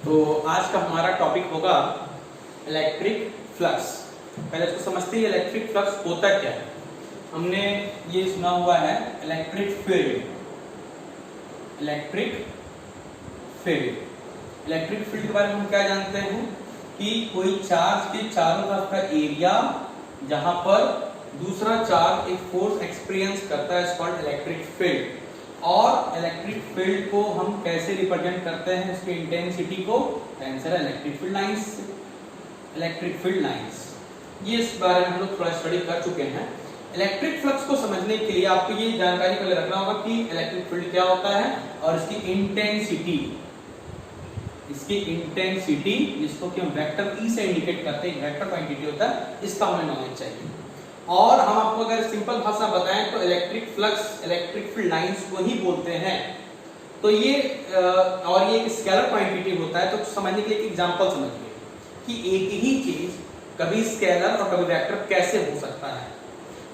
तो आज का हमारा टॉपिक होगा इलेक्ट्रिक फ्लक्स। पहले इसको समझते हैं इलेक्ट्रिक फ्लक्स होता क्या है। हमने ये सुना हुआ है इलेक्ट्रिक फील्ड। इलेक्ट्रिक फील्ड के बारे में हम क्या जानते हैं कि कोई चार्ज के चारों तरफ का एरिया जहां पर दूसरा चार्ज एक फोर्स एक्सपीरियंस करता है, कॉल्ड इलेक्ट्रिक फील्ड। और इलेक्ट्रिक फील्ड को हम कैसे रिप्रेजेंट करते हैं, इसकी इंटेंसिटी को answer electric field lines. Electric field lines ये इस बारे में हम लोग थोड़ा स्टडी कर चुके हैं। इलेक्ट्रिक फ्लक्स को समझने के लिए आपको ये जानकारी पहले रखना होगा कि इलेक्ट्रिक फील्ड क्या होता है और इसकी इंटेंसिटी जिसको कि हम वेक्टर ई से इंडिकेट करते हैं, वेक्टर क्वांटिटी होता है, इसका हमें नॉलेज चाहिए। और हम आपको अगर सिंपल भाषा बताएं तो electric flux electric field lines को ही बोलते हैं। तो ये और ये एक स्केलर क्वांटिटी होता है। तो समझने के लिए एक एग्जांपल समझिए कि एक ही चीज कभी स्केलर और कभी वेक्टर कैसे हो सकता है।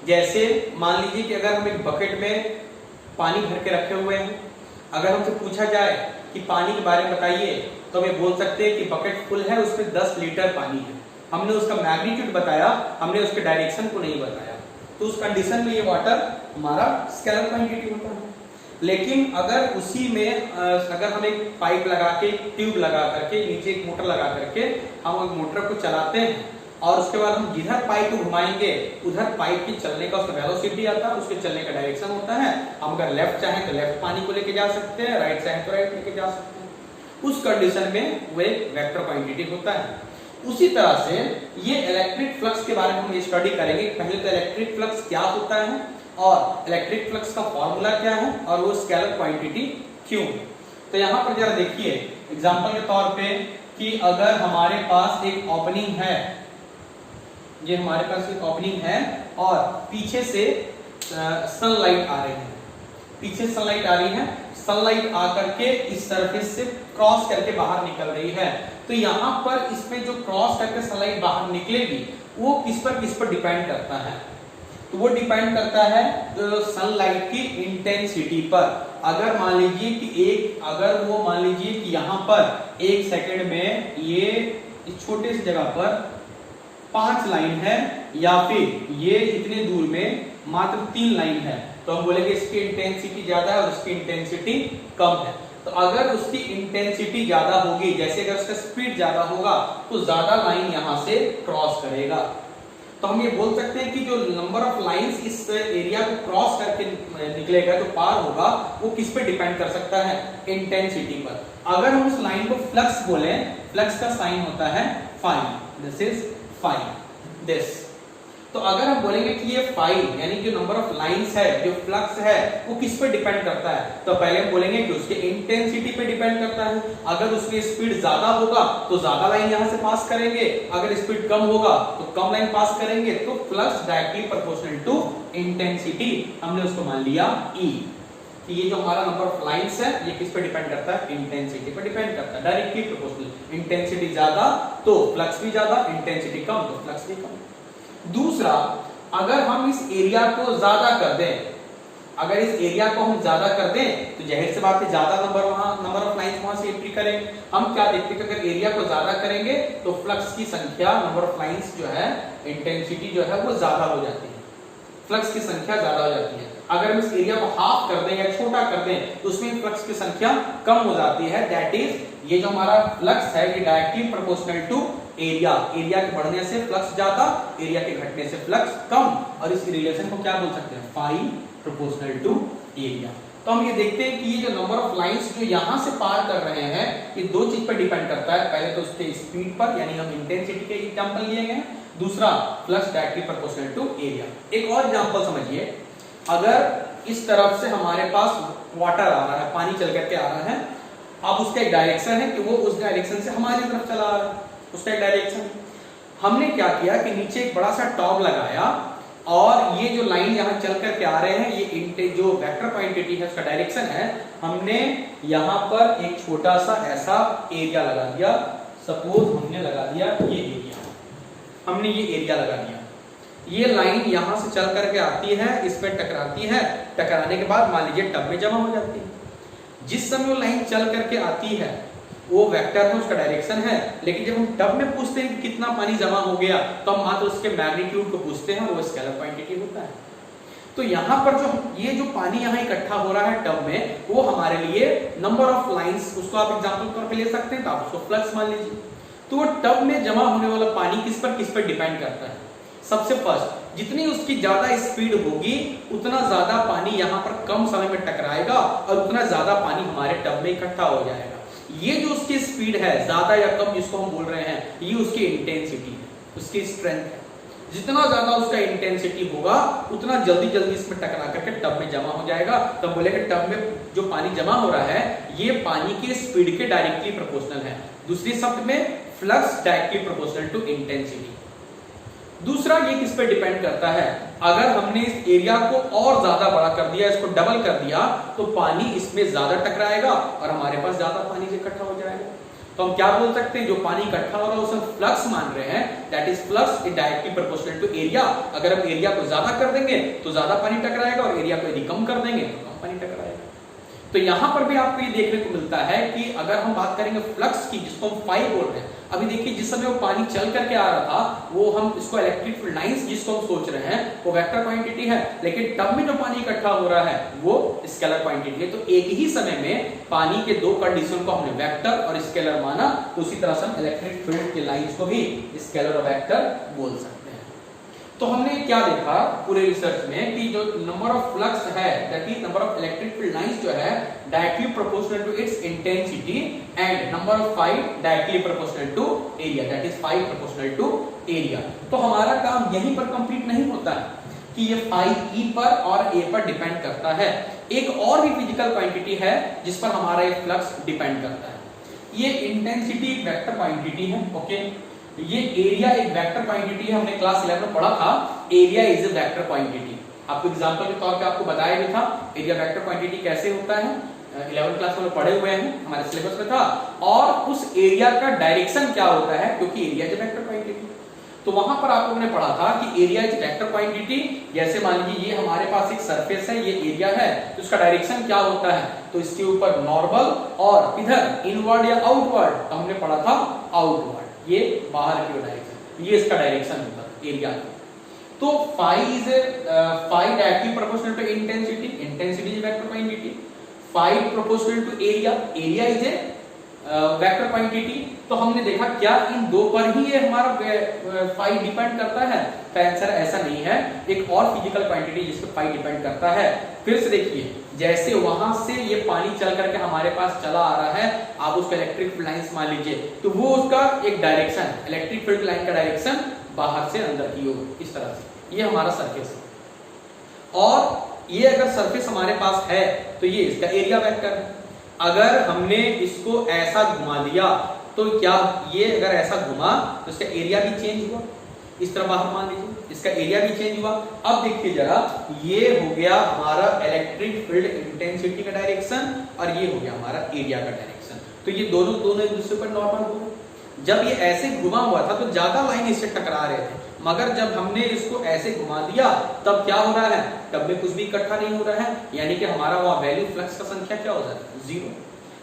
जैसे मान लीजिए कि अगर हम एक बकेट में पानी भर के रखे हुए हैं, अगर हमसे पूछा जाए कि पानी के बारे में बताइए तो हम बोल सकते हैं कि बकेट फुल है, उसमें 10 लीटर पानी है। हमने उसका मैग्नीट्यूड बताया, हमने उसके डायरेक्शन को नहीं बताया, तो उस कंडीशन में ये वाटर हमारा स्केलर क्वांटिटी होता है। लेकिन अगर उसी में अगर हम एक पाइप लगा के, ट्यूब लगा करके, नीचे एक मोटर लगा करके हम उस मोटर को चलाते हैं और उसके बाद हम जिधर पाइप को घुमाएंगे उधर पाइप की चलने का उसका वेलोसिटी आता है, उसके चलने का डायरेक्शन होता है। हम अगर लेफ्ट चाहें तो लेफ्ट पानी को लेके जा सकते हैं, राइट चाहें तो राइट लेके जा सकते हैं। उस कंडीशन में वो एक वेक्टर क्वांटिटी होता है। उसी तरह से ये इलेक्ट्रिक फ्लक्स के बारे में हम स्टडी करेंगे। पहले तो इलेक्ट्रिक फ्लक्स क्या होता है और इलेक्ट्रिक फ्लक्स का फॉर्मूला क्या है और वो स्केलर क्वांटिटी क्यों। तो यहाँ पर जरा देखिए एग्जांपल के तौर पे कि अगर हमारे पास एक ओपनिंग है, ये हमारे पास एक ओपनिंग है और पीछे से सनलाइट आ रही है, पीछे सनलाइट आ रही है, सनलाइट आकर के इस सरफेस से क्रॉस करके बाहर निकल रही है। तो यहाँ पर इसमें जो क्रॉस करके सनलाइट बाहर निकलेगी वो किस पर डिपेंड करता है, तो वो डिपेंड करता है सनलाइट की इंटेंसिटी पर। अगर मान लीजिए कि मान लीजिए कि यहाँ पर 1 सेकंड में ये इस छोटे से जगह पर 5 लाइन है या फिर ये इतने दूर में मात्र 3 लाइन है, तो हम बोलेंगे इसकी इंटेंसिटी ज्यादा है और इसकी इंटेंसिटी कम है। तो अगर उसकी इंटेंसिटी ज्यादा होगी, जैसे अगर उसका स्पीड ज्यादा होगा तो ज्यादा लाइन यहां से क्रॉस करेगा। तो हम ये बोल सकते हैं कि जो नंबर ऑफ लाइंस इस एरिया को क्रॉस करके निकलेगा, जो पार होगा, वो किस पे डिपेंड कर सकता है, इंटेंसिटी पर। अगर हम उस लाइन को फ्लक्स बोले, फ्लक्स का साइन होता है phi, this is phi this. तो अगर हम बोलेंगे कि ये फाई यानी जो नंबर ऑफ लाइंस है, जो फ्लक्स है, वो किस पे डिपेंड करता है, तो पहले हम बोलेंगे कि उसके इंटेंसिटी पे डिपेंड करता है। अगर उसकी स्पीड ज्यादा होगा तो ज्यादा लाइन यहां से पास करेंगे, अगर स्पीड कम होगा तो कम लाइन पास करेंगे। तो flux directly proportional to intensity, हमने उसको मान लिया E कि ये जो हमारा नंबर ऑफ लाइंस है ये किस पे डिपेंड करता है, इंटेंसिटी पे डिपेंड करता है, डायरेक्टली प्रोपोर्शनल। इंटेंसिटी ज्यादा तो फ्लक्स भी ज्यादा, इंटेंसिटी कम तो फ्लक्स भी कम। दूसरा, अगर हम इस एरिया को ज्यादा कर दें, अगर इस एरिया को हम ज्यादा कर दें तो जाहिर सी बात है ज्यादा नंबर ऑफ लाइंस वहां से एंट्री करेंगे। हम क्या देखते हैं कि अगर एरिया को ज्यादा करेंगे तो फ्लक्स की संख्या, नंबर ऑफ लाइंस जो है, इंटेंसिटी जो है वो ज्यादा हो जाती है, फ्लक्स की संख्या ज्यादा हो जाती है। अगर हम इस एरिया को हाफ कर दें या छोटा कर दें तो उसमें फ्लक्स की संख्या कम हो जाती है। दैट इज ये जो हमारा फ्लक्स है ये directly proportional to area. Area के बढ़ने से फ्लक्स ज्यादा, एरिया के घटने से फ्लक्स कम, और इस रिलेशन को क्या बोल सकते हैं, फाई प्रोपोर्शनल टू एरिया। तो हम ये देखते हैं कि ये जो नंबर ऑफ लाइंस जो यहां से पार कर रहे हैं ये दो चीज पर डिपेंड करता है। पहले तो उसके स्पीड पर, यानी हम इंटेंसिटी के एग्जांपल लिए गए, दूसरा flux directly proportional to area. एक और एग्जांपल समझिए, अगर इस तरफ से हमारे पास वाटर आ रहा है, पानी चल करके आ रहा है, अब उसका एक डायरेक्शन है कि वो उस डायरेक्शन से हमारी तरफ चला आ रहा है, उसका एक डायरेक्शन। हमने क्या किया कि नीचे एक बड़ा सा टॉप लगाया और ये जो लाइन यहाँ चल करके आ रहे हैं, ये जो वेक्टर क्वांटिटी है उसका डायरेक्शन है, हमने यहाँ पर एक छोटा सा ऐसा एरिया लगा दिया। सपोज हमने लगा दिया ये एरिया, हमने ये एरिया लगा दिया। ये लाइन यहां से चल करके आती है, इस पे टकराती है, टकराने के बाद मान लीजिए टब में जमा हो जाती है। जिस समय वो लाइन चल करके आती है वो वेक्टर है, उसका डायरेक्शन है, लेकिन जब हम टब में पूछते हैं कि कितना पानी जमा हो गया तो हम मात्र उसके मैग्नीट्यूड को पूछते हैं और वो स्केलर क्वांटिटी होता है। तो यहाँ पर जो ये जो पानी यहाँ इकट्ठा हो रहा है टब में, वो हमारे लिए नंबर ऑफ लाइंस, उसको आप एग्जांपल के तौर पे ले सकते हैं, तो आप उसको फ्लक्स मान लीजिए। तो वो टब में जमा होने वाला पानी किस पर डिपेंड करता है? सबसे फर्स्ट, जितनी उसकी ज्यादा स्पीड होगी उतना ज्यादा पानी यहाँ पर कम समय में टकराएगा और उतना ज्यादा पानी हमारे टब में इकट्ठा हो जाएगा। ये जो उसकी स्पीड है ज्यादा या कम जिसको हम बोल रहे हैं, ये उसकी इंटेंसिटी है, उसकी स्ट्रेंथ है। जितना ज्यादा उसका इंटेंसिटी होगा उतना जल्दी जल्दी इसमें टकरा करके टब में जमा हो जाएगा। तब बोलेंगे टब में जो पानी जमा हो रहा है ये पानी की स्पीड के डायरेक्टली प्रोपोर्शनल है। दूसरे शब्द में flux directly proportional to intensity. दूसरा, ये किस पे डिपेंड करता है? अगर हमने इस एरिया को और ज्यादा बड़ा कर दिया, इसको डबल कर दिया, तो पानी इसमें ज्यादा टकराएगा और हमारे पास ज्यादा पानी से इकट्ठा हो जाएगा। तो हम क्या बोल सकते हैं? जो पानी इकट्ठा हो रहा है उसे फ्लक्स मान रहे हैं, that is flux is directly proportional to area. अगर हम एरिया को ज्यादा कर देंगे तो ज्यादा पानी टकराएगा और एरिया को यदि कम कर देंगे तो कम पानी टकराएगा। तो यहां पर भी आपको ये देखने को मिलता है कि अगर हम बात करेंगे फ्लक्स की, जिसको हम फाई बोल रहे हैं, अभी देखिए जिस समय वो पानी चल करके आ रहा था वो हम इसको इलेक्ट्रिक फील्ड लाइंस जिसको हम सोच रहे हैं वो वेक्टर क्वांटिटी है, लेकिन टब में जो पानी इकट्ठा हो रहा है वो स्केलर क्वांटिटी है। तो एक ही समय में पानी के दो कंडीशन को हमने वेक्टर और स्केलर माना, तो उसी तरह से हम इलेक्ट्रिक फील्ड के लाइंस को भी स्केलर और वेक्टर बोल सकते हैं। तो हमने क्या देखा पूरे रिसर्च में कि जो नंबर ऑफ फ्लक्स है, that is number of electric field lines जो है directly proportional to its intensity, and number of phi directly proportional to area, that is phi proportional to area. तो हमारा काम यहीं पर कंप्लीट नहीं होता है कि ये फाई ई पर और ए पर डिपेंड करता है। एक और भी फिजिकल क्वांटिटी है जिस पर हमारा ये फ्लक्स डिपेंड करता है। ये इंटेंसिटी एक वेक्टर क्वांटिटी है, ओके। ये एरिया एक वेक्टर क्वांटिटी है, हमने क्लास 11 में पढ़ा था area is a vector quantity. आपको एग्जांपल के तौर पे आपको बताया भी था एरिया वेक्टर क्वांटिटी कैसे होता है, 11th क्लास में पढ़े हुए हैं, हमारे सिलेबस में था। और उस एरिया का डायरेक्शन क्या होता है, क्योंकि area is a vector quantity. तो वहां पर आप लोगों ने पढ़ा था कि एरिया इज वेक्टर क्वांटिटी। जैसे मान लीजिए ये हमारे पास एक सरफेस है, ये एरिया है, तो उसका डायरेक्शन क्या होता है? तो इसके ऊपर नॉर्मल और इधर इनवर्ड या आउटवर्ड, तो हमने पढ़ा था आउटवर्ड, ये बाहर की ओर डायरेक्शन, ये इसका डायरेक्शन होता है एरिया का। तो phi is phi directly proportional to intensity, intensity is vector quantity. Phi proportional to area, area is a vector quantity. तो हमने देखा क्या इन दो पर ही ये हमारा फाई डिपेंड करता है? तो आंसर ऐसा नहीं है। एक और फिजिकल क्वांटिटी जिस पर फाई डिपेंड करता है। फिर से देखिए, जैसे वहां से ये पानी चल करके हमारे पास चला आ रहा है, आप उसका इलेक्ट्रिक फील्ड लाइंस मान लीजिए, तो वो उसका एक डायरेक्शन, इलेक्ट्रिक फील्ड लाइन का डायरेक्शन बाहर से अंदर की ओर, इस तरह से। ये हमारा सरफेस है और ये अगर सरफेस हमारे पास है तो ये इसका एरिया वेक्टर है। अगर हमने इसको ऐसा घुमा दिया तो क्या ये अगर ऐसा घुमा तो इसका एरिया भी चेंज हुआ, इस तरह बाहर मान लीजिए, इसका एरिया भी चेंज हुआ। अब देखिए जरा, ये हो गया हमारा इलेक्ट्रिक फील्ड इंटेंसिटी का डायरेक्शन और ये हो गया हमारा एरिया का डायरेक्शन। तो ये दोनों एक दूसरे पर नॉर्मल हो गए। जब ये ऐसे घुमा हुआ था तो ज्यादा लाइन इससे टकरा रहे थे, मगर जब हमने इसको ऐसे घुमा दिया तब क्या हो रहा है? टब में कुछ भी इकट्ठा नहीं हो रहा है, यानी कि हमारा वहां वैल्यू फ्लक्स का संख्या क्या हो जाता है? 0।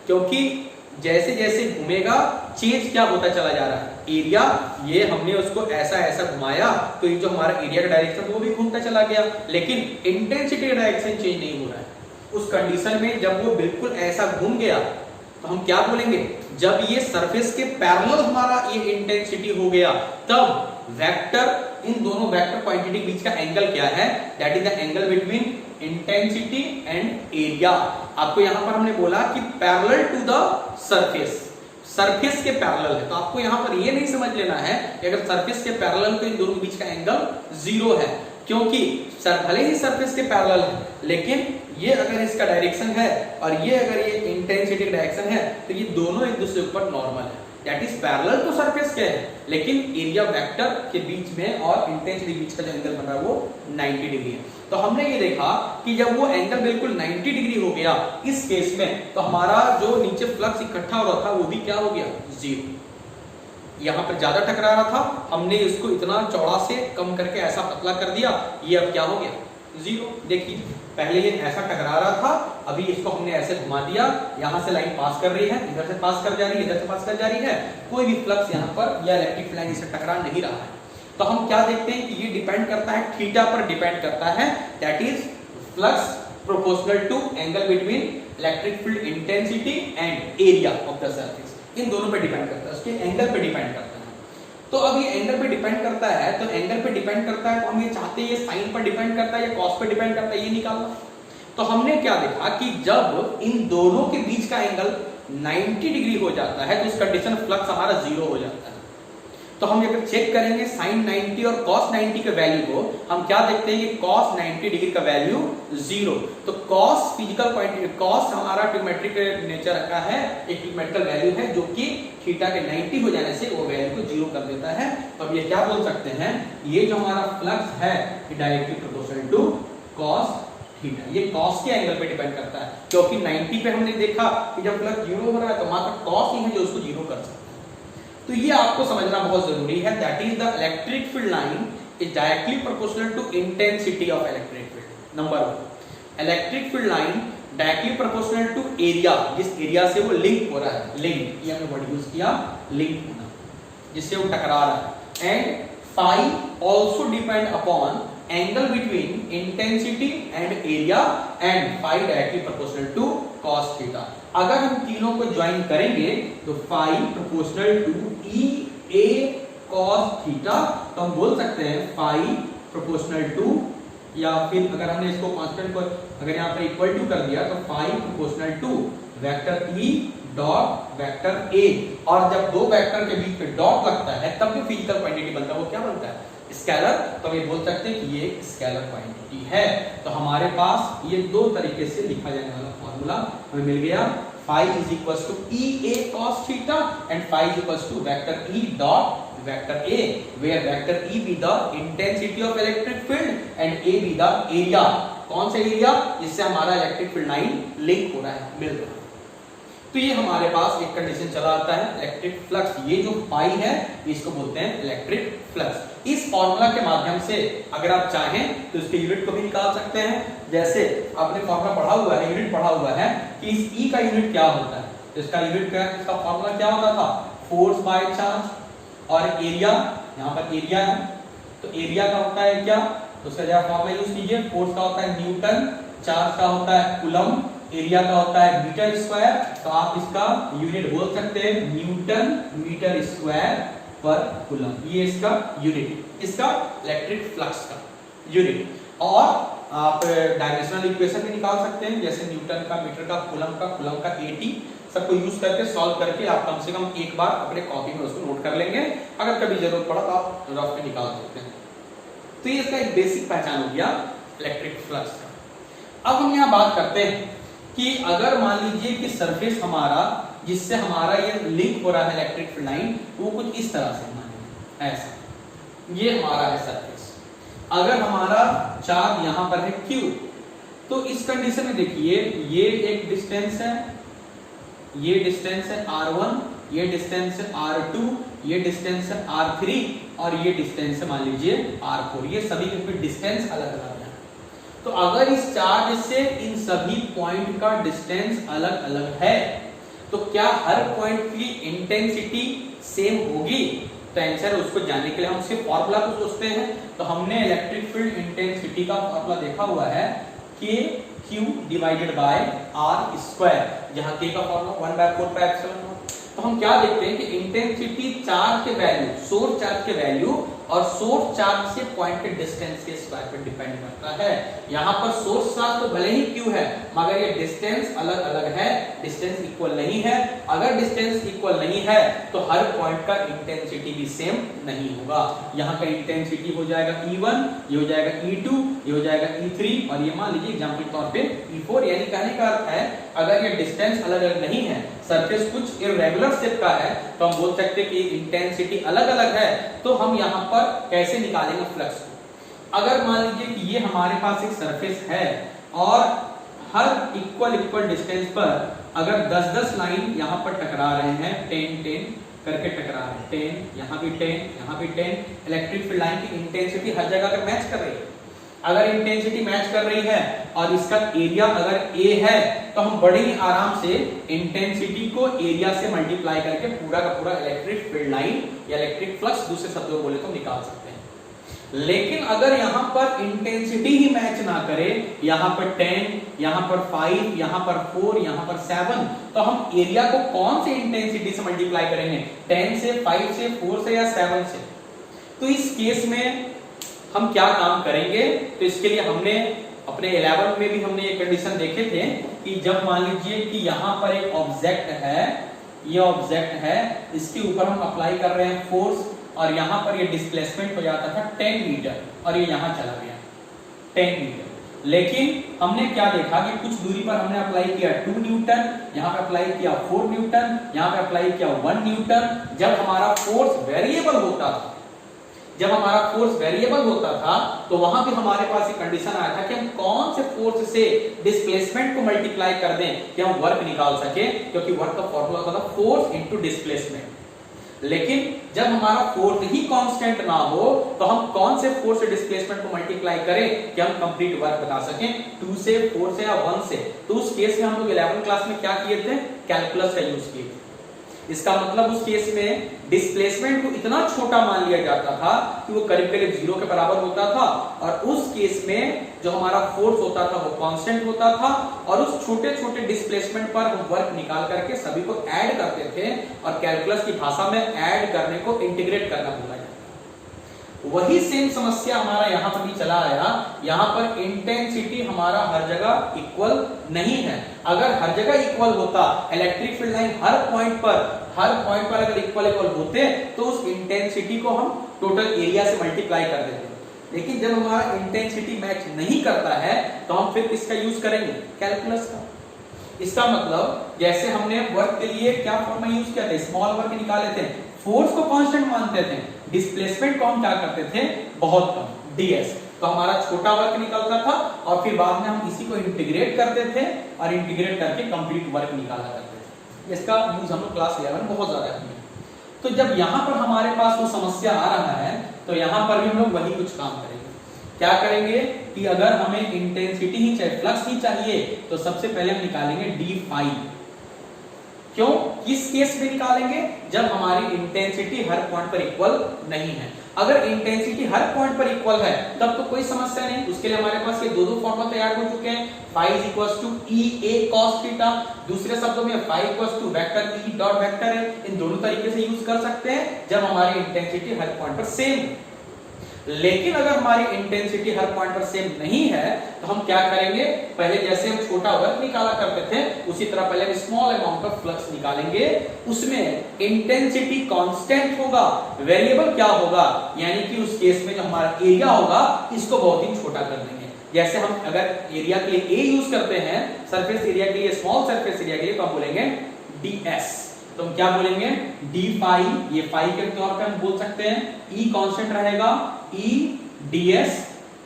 क्योंकि जैसे जैसे घूमेगा चेंज क्या होता चला जा रहा है? एरिया, ये हमने उसको ऐसा घुमाया तो ये जो हमारा एरिया का डायरेक्शन वो भी घूमता चला गया, लेकिन इंटेंसिटी का डायरेक्शन चेंज नहीं हो रहा है। उस कंडीशन में जब वो बिल्कुल ऐसा घूम गया तो हम क्या बोलेंगे? जब ये सरफेस के पैरेलल हमारा ये इंटेंसिटी हो गया तब वेक्टर, इन दोनों वेक्टर क्वांटिटी के बीच का एंगल क्या है? That is the angle between intensity and area. आपको यहां पर हमने बोला कि parallel to the surface, surface के पैरेलल है, तो आपको यहां पर ये नहीं समझ लेना है कि अगर सरफेस के पैरेलल तो इन दोनों के बीच का एंगल 0 है, क्योंकि भले ही सरफेस के पैरेलल है, लेकिन ये अगर इसका डायरेक्शन है और ये अगर ये इंटेंसिटी का डायरेक्शन है तो ये दोनों एक दूसरे ऊपर नॉर्मल है। That is parallel to surface के है, लेकिन एरिया वेक्टर के बीच में और इंटेंसिटी के बीच का जो एंगल बन रहा है वो 90 डिग्री है। तो हमने ये देखा कि जब वो एंगल बिल्कुल 90 डिग्री हो गया इस केस में, तो हमारा जो नीचे फ्लक्स इकट्ठा हो रहा था वो भी क्या हो गया? 0। यहां पर ज्यादा टकरा रहा था, हमने इसको इतना चौड़ा से कम करके ऐसा पतला कर दिया, ये अब क्या हो गया? 0। देखिए पहले ये ऐसा टकरा रहा था, अभी इसको हमने ऐसे घुमा दिया, यहाँ से लाइन पास कर रही है, इधर से पास कर जा रही है, इधर से पास कर जा रही है, कोई भी फ्लक्स यहाँ पर या इलेक्ट्रिक लाइन इससे टकरा नहीं रहा है। तो हम क्या देखते हैं कि ये डिपेंड करता है थीटा पर डिपेंड करता है, that is flux proportional to angle between electric field intensity and area of the surface. इन दोनों पे डिपेंड करता है, उसके एंगल पे डिपेंड करता है। तो अब ये एंगल पे डिपेंड करता है, तो एंगल पे डिपेंड करता है तो हम ये चाहते हैं ये साइन पर डिपेंड करता है या कॉस पे डिपेंड करता है, ये निकालना। तो हमने क्या देखा कि जब इन दोनों के बीच का एंगल 90 डिग्री हो जाता है तो इस कंडीशन फ्लक्स हमारा जीरो हो जाता है। तो हम अगर चेक करेंगे साइन 90 और cos 90 के वैल्यू को, हम क्या देखते हैं कि cos 90 डिग्री का वैल्यू 0। तो cos फिजिकल क्वांटिटी, cos हमारा ट्रिग्नोमेट्रिक नेचर का है, एक ट्रिग्नोमेट्रिकल वैल्यू है जो कि थीटा के 90 हो जाने से वो वैल्यू को 0 कर देता है। तो अब ये क्या बोल सकते हैं, ये जो हमारा फ्लक्स है ये directly proportional to cos theta, ये cos के एंगल पे डिपेंड करता है, क्योंकि 90 पे हमने देखा कि जब फ्लक्स 0 हो रहा है तो मात्र cos ही है जो उसको 0 कर सकता है। तो ये आपको समझना बहुत जरूरी है, that is the electric field line is directly proportional to intensity of electric field. Number 1, electric field line directly proportional to area, जिस एरिया से वो लिंक हो रहा है, लिंक, ये हमने वर्ड यूज किया, लिंक होना, जिससे वो टकरा रहा है। And phi also depend upon angle between intensity and area and phi directly proportional to cos theta. अगर हम तीनों को ज्वाइन करेंगे तो phi proportional to E A cos theta, तो हम बोल सकते हैं फाई प्रोपोर्शनल टू, या फिर अगर हमने इसको कांस्टेंट को अगर यहाँ पर इक्वल टू कर दिया तो phi proportional to vector E dot vector A. और जब दो वेक्टर के बीच में डॉट लगता है तब जो फिजिकल क्वांटिटी बनता है वो क्या बनता है, स्केलर। तो ये बोल सकते हैं कि ये स्केलर क्वांटिटी है। तो हमारे पास ये दो तरीके से लिखा जाने वाला फॉर्मूला हमें मिल गया, phi is equals to E A cos theta and phi is equals to vector E dot vector A, where vector E be the intensity of electric field and A be the area. कौन सा area, जिससे हमारा electric field line link हो रहा है, मिल रहा है। तो ये हमारे पास एक कंडीशन चला आता है इलेक्ट्रिक फ्लक्स, ये जो पाई है इसको बोलते हैं इलेक्ट्रिक फ्लक्स। इस फॉर्मूला के माध्यम से अगर आप चाहें तो इसके यूनिट को भी निकाल सकते हैं। जैसे आपने फॉर्मूला पढ़ा हुआ है, यूनिट पढ़ा हुआ है कि इस ई का यूनिट क्या होता है, तो इसका यूनिट क्या है, इसका फॉर्मूला क्या होता था, फोर्स बाय चार्ज, और एरिया, यहाँ पर एरिया है तो एरिया का होता है क्या, तो उसका जरा फॉर्मूला यूज कीजिए, फोर्स का होता है न्यूटन, चार्ज का होता है कूलम, एरिया का होता है मीटर स्क्वायर। तो आप इसका यूनिट बोल सकते हैं न्यूटन मीटर स्क्वायर पर कूलम, ये इसका यूनिट, इसका इलेक्ट्रिक फ्लक्स का यूनिट। और आप डायमेंशनल इक्वेशन भी निकाल सकते हैं, जैसे न्यूटन का, मीटर का, कूलम का 80, सबको यूज करके सॉल्व करके आप कम से कम एक बार अपने कॉपी में उसको नोट कर लेंगे, अगर कभी जरूरत पड़ा तो आप रफ में निकाल सकते हैं। तो ये इसका एक बेसिक पहचान हो गया इलेक्ट्रिक फ्लक्स का। अब हम यहाँ बात करते हैं कि अगर मान लीजिए कि सरफेस हमारा, जिससे हमारा ये लिंक हो रहा है इलेक्ट्रिक फील्ड लाइन, वो कुछ इस तरह से माने, ऐसा, ये हमारा है सरफेस। अगर हमारा चार्ज यहाँ पर है Q, तो इस कंडीशन में देखिए ये एक डिस्टेंस है, ये डिस्टेंस है R1, ये डिस्टेंस है R2, ये डिस्टेंस है R3 और ये डिस्टेंस है मान लीजिए R4। ये सभी के डिस्टेंस अलग अलग है। तो अगर इस चार्ज से इन सभी पॉइंट का डिस्टेंस अलग अलग है तो क्या हर पॉइंट की इंटेंसिटी सेम होगी? तो आंसर उसको जानने के लिए हम उसके फॉर्मूला को सोचते हैं। तो हमने इलेक्ट्रिक फील्ड इंटेंसिटी का फॉर्मूला देखा हुआ है K Q divided by R square, जहां K का फॉर्मूला 1/4πε0। तो हम क्या देखते हैं कि इंटेंसिटी चार्ज के वैल्यू, सोर्स चार्ज के वैल्यू और सोर्स चार्ज से पॉइंट के डिस्टेंस के स्क्वायर पर डिपेंड करता है। यहाँ पर सोर्स चार्ज तो भले ही Q है मगर ये डिस्टेंस अलग अलग है, डिस्टेंस इक्वल नहीं है। अगर डिस्टेंस इक्वल नहीं है तो हर पॉइंट का इंटेंसिटी भी सेम नहीं होगा। यहाँ का इंटेंसिटी हो जाएगा E1, ये हो जाएगा E2, ये हो जाएगा E3 और ये मान लीजिए एग्जाम्पल तौर पे E4। यानी कहने का अर्थ है अगर ये डिस्टेंस अलग अलग नहीं है, सरफेस कुछ इरेगुलर शेप का है, तो हम बोल सकते हैं कि इंटेंसिटी अलग अलग है। तो हम यहाँ पर कैसे निकालेंगे फ्लक्स को? अगर मान लीजिए कि ये हमारे पास एक सरफेस है और हर इक्वल डिस्टेंस पर अगर 10-10 लाइन यहाँ पर टकरा रहे हैं, 10-10 करके टकरा रहे हैं, 10 यहाँ भी 10 यहाँ भी 10, इलेक्ट्रिक फील्ड लाइन की इंटेंसिटी हर जगह अगर मैच कर रही है अगर इंटेंसिटी मैच कर रही है और इसका एरिया अगर A है तो हम बड़े ही आराम से इंटेंसिटी को एरिया से मल्टीप्लाई करके पूरा का पूरा इलेक्ट्रिक फील्ड लाइन या इलेक्ट्रिक फ्लक्स दूसरे शब्दों में बोले तो निकाल सकते हैं। लेकिन अगर यहां पर इंटेंसिटी ही मैच ना करे, यहां पर 10, यहां पर 5, यहां पर 4, यहां पर 7, तो हम एरिया को कौन से इंटेंसिटी से मल्टीप्लाई करेंगे? 10 से, 5 से, 4 से या 7 से? तो इस केस में हम क्या काम करेंगे? तो इसके लिए हमने अपने 11 में भी हमने ये कंडीशन देखे थे कि जब मान लीजिए कि यहां पर एक ऑब्जेक्ट है, ये ऑब्जेक्ट है, इसके ऊपर हम अप्लाई कर रहे हैं फोर्स और यहां पर ये डिस्प्लेसमेंट हो जाता था 10 मीटर और ये यहां चला गया 10 मीटर। लेकिन हमने क्या देखा कि कुछ दूरी पर हमने अप्लाई किया 2 न्यूटन, यहां पे अप्लाई किया 4 न्यूटन, यहां पे अप्लाई किया 1 न्यूटन। जब हमारा फोर्स वेरिएबल होता था, जब हमारा फोर्स वेरिएबल होता था तो वहां भी हमारे पास एक कंडीशन आया था कि हम कौन से फोर्स से डिस्प्लेसमेंट को मल्टीप्लाई कर दें कि हम वर्क निकाल सके, क्योंकि वर्क का फॉर्मूला होता था फोर्स इनटू डिस्प्लेसमेंट। लेकिन जब हमारा फोर्स ही कांस्टेंट ना हो तो हम कौन से फोर्स से डिस्प्लेसमेंट को मल्टीप्लाई करें कि हम कंप्लीट वर्क बता सकें, 2 से, 4 से या 1 से? तो उस केस में हम लोग 11वीं क्लास में क्या किए थे? कैलकुलस का यूज किए थे। इसका मतलब उस केस में डिस्प्लेसमेंट को इतना छोटा मान लिया जाता था कि वो करीब करीब 0 के बराबर होता था, और उस केस में जो हमारा फोर्स होता था वो कांस्टेंट होता था, और उस छोटे छोटे डिस्प्लेसमेंट पर हम वर्क निकाल करके सभी को ऐड करते थे, और कैलकुलस की भाषा में ऐड करने को इंटीग्रेट करना बोला जाता है। वही सेम समस्या हमारा यहां पर भी चला आया। यहां पर इंटेंसिटी हमारा हर जगह इक्वल नहीं है। अगर हर जगह इक्वल होता, इलेक्ट्रिक फील्ड लाइन हर पॉइंट पर अगर इक्वल होते तो उस इंटेंसिटी को हम टोटल एरिया से मल्टीप्लाई कर देते। लेकिन जब हमारा इंटेंसिटी मैच नहीं करता है तो हम फिर किसका यूज करेंगे? कैलकुलस का। इसका मतलब जैसे हमने वर्क के लिए क्या फॉर्मूला यूज किया था? स्मॉल वर्क निकाले थे, फोर्स को कांस्टेंट मानते थे, डिस्प्लेसमेंट को हम क्या करते थे? बहुत कम, ds। तो हमारा छोटा वर्क निकलता था और फिर बाद में हम इसी को इंटीग्रेट करते थे और इंटीग्रेट करके कंप्लीट वर्क निकाला करते थे। इसका यूज हम लोग क्लास 11 में बहुत ज्यादा किए। तो जब यहां पर हमारे पास वो समस्या आ रहा है तो यहां पर भी हम लोग वही कुछ काम करेंगे। क्या करेंगे कि अगर हमें इंटेंसिटी ही चाहिए, फ्लक्स ही चाहिए, तो सबसे पहले हम निकालेंगे डी फाई। क्यों? किस केस में निकालेंगे? जब हमारी इंटेंसिटी हर पॉइंट पर इक्वल नहीं है। अगर इंटेंसिटी हर पॉइंट पर इक्वल है तब तो कोई समस्या नहीं, उसके लिए हमारे पास ये दो फॉर्मूला तैयार हो चुके हैं। Phi is equals to EA cos theta, दूसरे शब्दों में phi equals to vector E dot vector है। इन दोनों तरीके से यूज कर सकते हैं जब हमारी इंटेंसिटी हर पॉइंट पर सेम है। लेकिन अगर हमारी इंटेंसिटी हर पॉइंट पर सेम नहीं है तो हम क्या करेंगे? पहले जैसे हम छोटा वर्क निकाला करते थे उसी तरह पहले स्मॉल अमाउंट ऑफ फ्लक्स निकालेंगे। उसमें इंटेंसिटी कांस्टेंट होगा, वेरिएबल क्या होगा? यानी कि उस केस में जो हमारा एरिया होगा इसको बहुत ही छोटा कर देंगे। जैसे हम अगर एरिया के लिए A यूज करते हैं, सरफेस एरिया के लिए, स्मॉल सरफेस एरिया के लिए, तो हम बोलेंगे ds। तो हम क्या बोलेंगे? डी फाई, ये फाई के तौर पे हम बोल सकते हैं। E कांस्टेंट रहेगा, E ds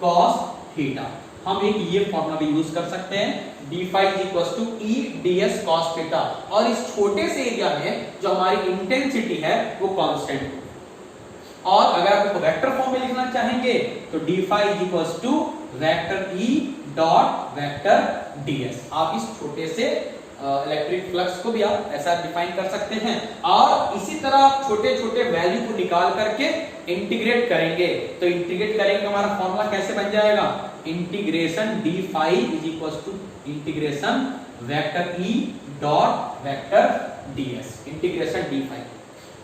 cos थीटा। हम एक ये फॉर्मूला भी यूज कर सकते हैं, D phi is equal to E ds cos theta. और इस छोटे से एरिया में जो हमारी इंटेंसिटी है वो कांस्टेंट है। और अगर आप इसको वेक्टर फॉर्म में लिखना चाहेंगे तो D phi is equal to vector E dot vector ds। आप इस छोटे से इलेक्ट्रिक फ्लक्स को भी आप ऐसा डिफाइन कर सकते हैं। और इसी तरह छोटे छोटे वैल्यू को निकाल करके इंटीग्रेट करेंगे। तो इंटीग्रेट करेंगे हमारा फॉर्मूला कैसे बन जाएगा? Integration D phi is equal to integration vector E dot vector ds, integration D phi.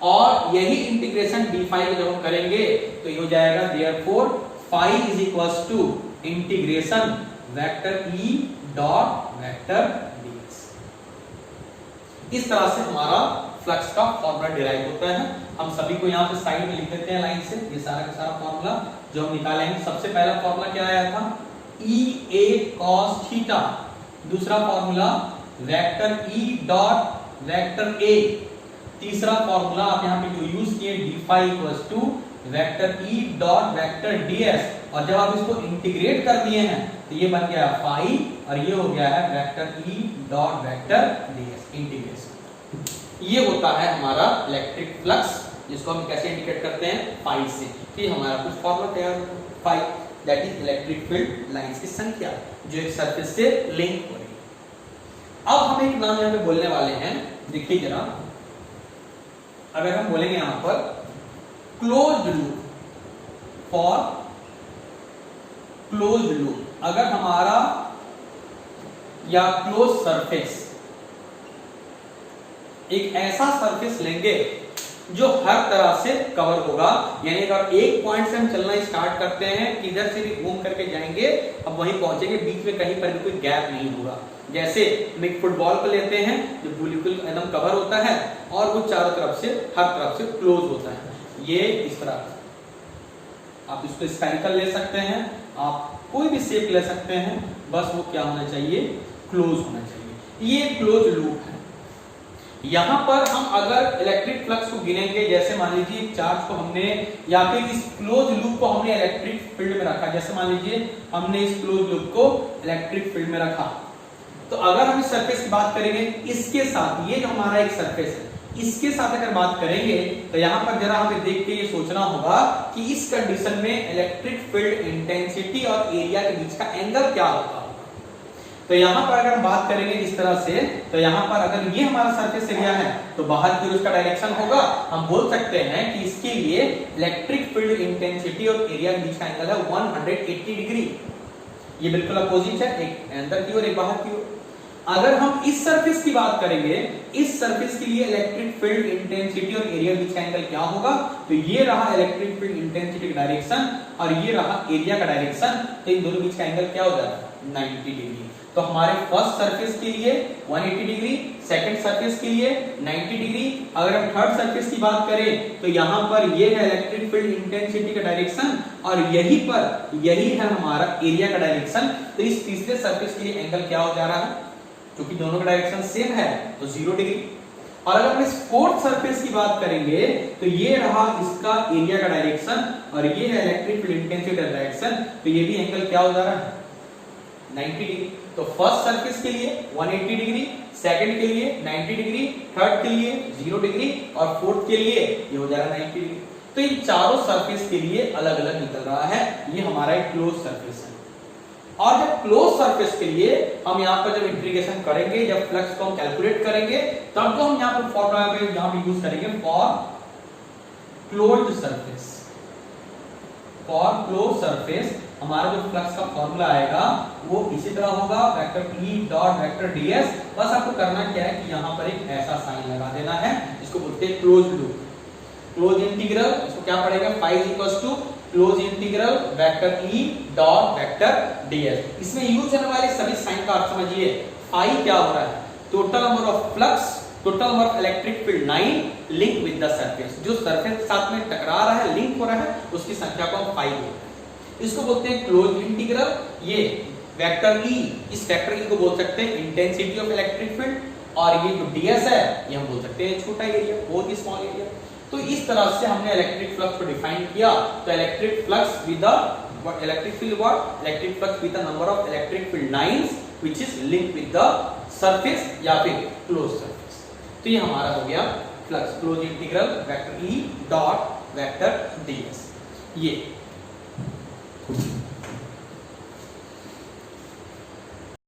और यही इंटीग्रेशन डी फाई जब हम करेंगे तो ये हो जाएगा therefore phi is equal to integration vector E dot vector ds। इस तरह से हमारा फ्लक्स का फॉर्मूला डिराइव होता है। हम सभी को यहाँ पे साइड में लिख देते हैं लाइन से, ये सारा का सारा फॉर्मूला जो हम निकालेंगे। सबसे पहला फॉर्मूला क्या आया था? EA cos theta. दूसरा formula vector E dot vector A। तीसरा फॉर्मूला आप यहाँ पे जो यूज किए d phi equals to vector E dot vector ds। और जब आप इसको इंटीग्रेट कर दिए हैं तो ये बन गया फाई और ये हो गया है vector E dot vector ds, integration. ये होता है हमारा इलेक्ट्रिक फ्लक्स, जिसको हम कैसे इंडिकेट करते हैं? फाई से। फिर हमारा कुछ फॉर्मूला तैयार होता है। Phi that is electric field lines की संख्या जो एक सरफेस से लिंक हो रही है। अब हम एक नाम यहाँ पे बोलने वाले हैं, देखिए जरा, अगर हम बोलेंगे यहां पर closed loop, for closed loop, अगर हमारा या क्लोज सरफेस, एक ऐसा सरफेस लेंगे जो हर तरह से कवर होगा, यानी अगर एक पॉइंट से हम चलना स्टार्ट करते हैं, किधर से भी घूम करके जाएंगे, अब वहीं पहुंचेंगे, बीच में कहीं पर भी कोई गैप नहीं होगा। जैसे हम एक फुटबॉल को लेते हैं जो बिल्कुल एकदम कवर होता है और वो चारों तरफ से, हर तरफ से क्लोज होता है, ये इस तरह। आप इसको स्फेरिकल ले सकते हैं, आप कोई भी शेप ले सकते हैं, बस वो क्या होना चाहिए, क्लोज होना चाहिए। ये क्लोज लूप है। यहां पर हम अगर इलेक्ट्रिक फ्लक्स को गिनेंगे, जैसे मान लीजिए चार्ज को हमने, या फिर इस क्लोज लूप को हमने इलेक्ट्रिक फील्ड में रखा, जैसे मान लीजिए हमने इस क्लोज लूप को इलेक्ट्रिक फील्ड में रखा, तो अगर हम इस सरफेस की बात करेंगे, इसके साथ, ये जो हमारा एक सरफेस है, इसके साथ अगर बात करेंगे, तो यहां पर जरा हमें देख के ये सोचना होगा कि इस कंडीशन में इलेक्ट्रिक फील्ड इंटेंसिटी और एरिया के बीच का एंगल क्या होता है। तो यहां पर अगर हम बात करेंगे इस तरह से, तो यहां पर अगर ये हमारा सरफेस एरिया है, तो बाहर की ओर उसका डायरेक्शन होगा, हम बोल सकते हैं कि इसके लिए इलेक्ट्रिक फील्ड इंटेंसिटी और एरिया के बीच का एंगल है 180 डिग्री। ये बिल्कुल अपोजिट है, एक अंदर की ओर एक बाहर की ओर। अगर हम इस सरफेस की बात करेंगे, इस सरफेस के लिए इलेक्ट्रिक फील्ड इंटेंसिटी और एरिया के बीच का एंगल क्या होगा, तो ये रहा इलेक्ट्रिक फील्ड इंटेंसिटी का डायरेक्शन और ये रहा एरिया का डायरेक्शन, तो इन दोनों बीच का एंगल क्या हो जाता है, 90 डिग्री। तो हमारे फर्स्ट सरफेस के लिए 180 डिग्री, सेकंड सरफेस के लिए 90 डिग्री। अगर हम थर्ड सरफेस की बात करें, तो यहां पर ये है इलेक्ट्रिक फील्ड इंटेंसिटी का डायरेक्शन और यहीं पर यही है हमारा एरिया का डायरेक्शन। तो इस तीसरे सरफेस के लिए एंगल क्या हो जा रहा है, क्योंकि दोनों का डायरेक्शन सेम है, तो 0 डिग्री। और अगर हम इस फोर्थ सरफेस की बात करेंगे, तो ये रहा इसका एरिया का डायरेक्शन और ये है इलेक्ट्रिक फील्ड इंटेंसिटी का डायरेक्शन, तो ये भी एंगल क्या हो जा रहा है, 90 डिग्री। तो फर्स्ट सरफेस के लिए 180 डिग्री, सेकंड के लिए 90 डिग्री, थर्ड के लिए 0 डिग्री और फोर्थ के लिए ये हो जा रहा है 90 डिग्री। तो इन चारों सरफेस के लिए अलग अलग निकल रहा है, ये हमारा एक क्लोज सरफेस है। और जब क्लोज सरफेस के लिए हम यहाँ पर जब इंटीग्रेशन करेंगे, जब फ्लक्स को हम कैलकुलेट करेंगे, तब तो हम यहाँ पर फॉर्मूला यहाँ पे यूज करेंगे for closed surface. For close surface हमारा जो फ्लक्स का फॉर्मूला आएगा वो इसी तरह होगा, vector E dot vector ds। बस आपको करना क्या है कि यहाँ पर एक ऐसा साइन लगा देना है, इसको बोलते हैं क्लोज लूप। क्लोज इंटीग्रल, इसको क्या पड़ेगा, phi equals to close integral vector E dot vector ds। इसमें यूज होने वाले सभी साइन का अर्थ समझिए। phi क्या हो रहा है, total number of flux, total number of electric field line link with the surface, जो सरफेस के साथ में टकरा रहा है, लिंक हो रहा है, उसकी संख्या को हम phi बोलते हैं। इसको बोलते हैं क्लोज इंटीग्रल। ये वेक्टर E, इस वेक्टर E को बोल सकते हैं इंटेंसिटी ऑफ इलेक्ट्रिक फील्ड और ये जो ds है ये हम बोल सकते हैं छोटा एरिया, बहुत ही स्मॉल एरिया। तो इस तरह से हमने इलेक्ट्रिक फ्लक्स को डिफाइन किया। तो electric flux with the electric field what, electric flux with the number of electric field lines which is linked with the surface या फिर क्लोज सरफेस। तो ये हमारा हो गया flux, close integral vector E dot vector ds। ये